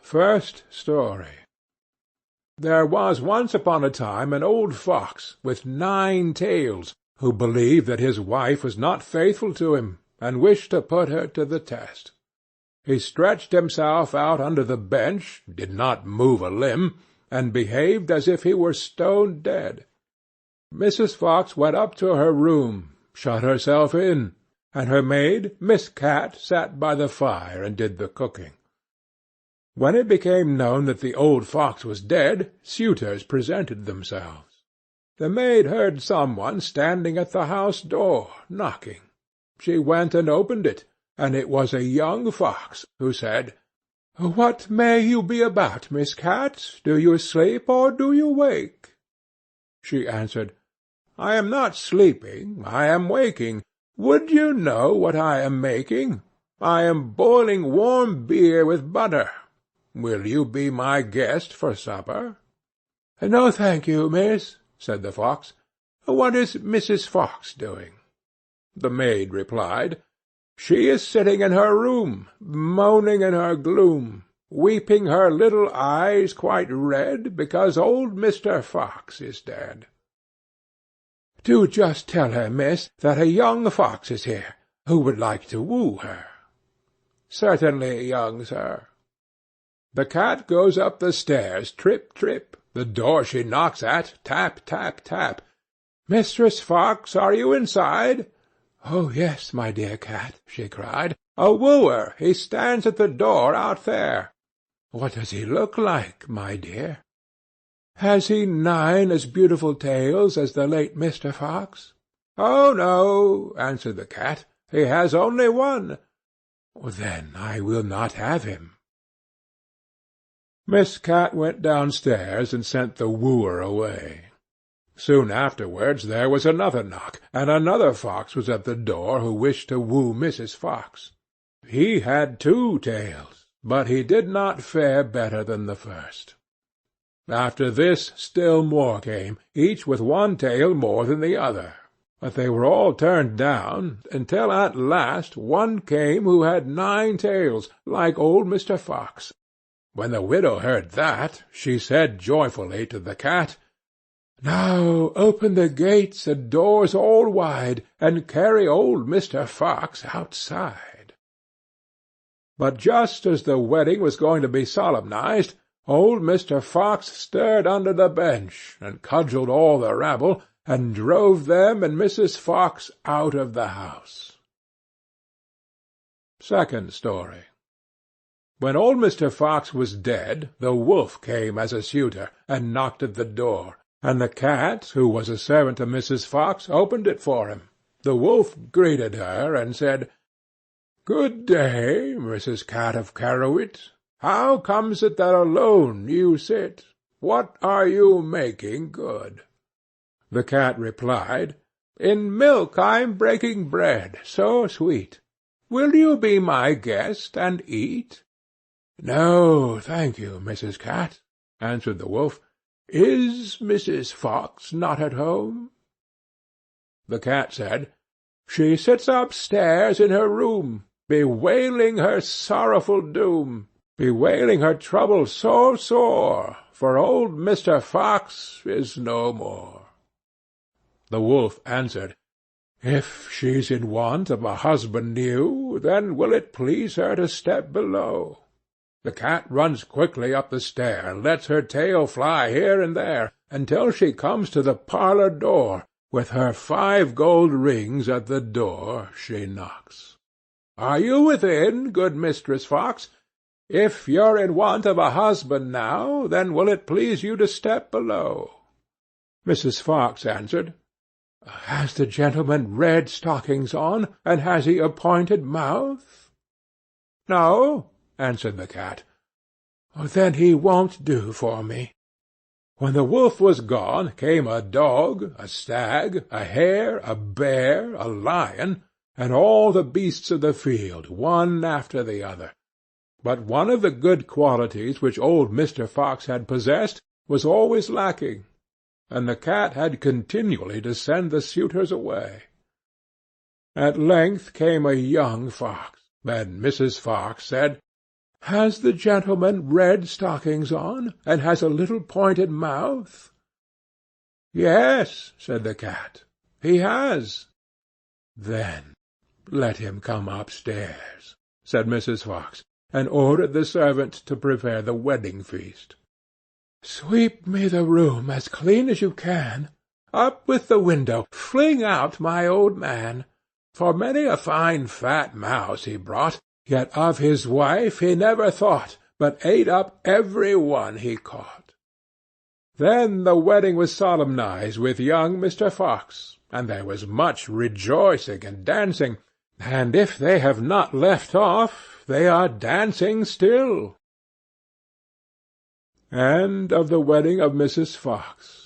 First Story. There was once upon a time an old fox with 9 tails, who believed that his wife was not faithful to him, and wished to put her to the test. He stretched himself out under the bench, did not move a limb, and behaved as if he were stone dead. Mrs. Fox went up to her room, shut herself in, and her maid, Miss Cat, sat by the fire and did the cooking. When it became known that the old fox was dead, suitors presented themselves. The maid heard some one standing at the house door, knocking. She went and opened it, and it was a young fox, who said, "What may you be about, Miss Cat? Do you sleep, or do you wake?" She answered, "I am not sleeping, I am waking. Would you know what I am making? I am boiling warm beer with butter. Will you be my guest for supper?" "No, thank you, miss," said the fox. "What is Mrs. Fox doing?" The maid replied, "She is sitting in her room, moaning in her gloom, weeping her little eyes quite red, because old Mr. Fox is dead." "Do just tell her, miss, that a young fox is here, who would like to woo her." "Certainly, young sir." The cat goes up the stairs, trip, trip. The door she knocks at, tap, tap, tap. "Mistress Fox, are you inside?" "Oh, yes, my dear cat," she cried. "A wooer, he stands at the door out there." "What does he look like, my dear?" "Has he 9 as beautiful tails as the late Mr. Fox?" "Oh, no," answered the cat, "he has only 1. "Then I will not have him." Miss Cat went downstairs and sent the wooer away. Soon afterwards there was another knock, and another fox was at the door who wished to woo Mrs. Fox. He had 2 tails, but he did not fare better than the first. After this still more came, each with 1 tail more than the other, but they were all turned down, until at last one came who had 9 tails, like old Mr. Fox. When the widow heard that, she said joyfully to the cat, "Now open the gates and doors all wide, and carry old Mr. Fox outside." But just as the wedding was going to be solemnized, old Mr. Fox stirred under the bench, and cudgelled all the rabble, and drove them and Mrs. Fox out of the house. Second Story. When old Mr. Fox was dead, the wolf came as a suitor, and knocked at the door, and the cat, who was a servant to Mrs. Fox, opened it for him. The wolf greeted her, and said, "Good day, Mrs. Cat of Carrowit. How comes it that alone you sit? What are you making good?" The cat replied, "In milk I'm breaking bread, so sweet. Will you be my guest, and eat?" "No, thank you, Mrs. Cat," answered the wolf. "Is Mrs. Fox not at home?" The cat said, "She sits upstairs in her room, bewailing her sorrowful doom, bewailing her trouble so sore, for old Mr. Fox is no more." The wolf answered, "If she's in want of a husband new, then will it please her to step below?" The cat runs quickly up the stair, and lets her tail fly here and there, until she comes to the parlour door. With her 5 gold rings at the door she knocks. "Are you within, good Mistress Fox? If you're in want of a husband now, then will it please you to step below?" Mrs. Fox answered, "Has the gentleman red stockings on, and has he a pointed mouth?" "No," answered the cat. "Then he won't do for me." When the wolf was gone, came a dog, a stag, a hare, a bear, a lion, and all the beasts of the field, one after the other. But one of the good qualities which old Mr. Fox had possessed was always lacking, and the cat had continually to send the suitors away. At length came a young fox, and Mrs. Fox said, Has the gentleman red stockings on, and has a little pointed mouth?" "Yes," said the cat, "he has." "Then let him come upstairs," said Mrs. Fox, and ordered the servant to prepare the wedding feast. "Sweep me the room as clean as you can. Up with the window, fling out my old man. For many a fine fat mouse he brought, yet of his wife he never thought, but ate up every one he caught." Then the wedding was solemnized with young Mr. Fox, and there was much rejoicing and dancing, and if they have not left off, they are dancing still. End of the Wedding of Mrs. Fox.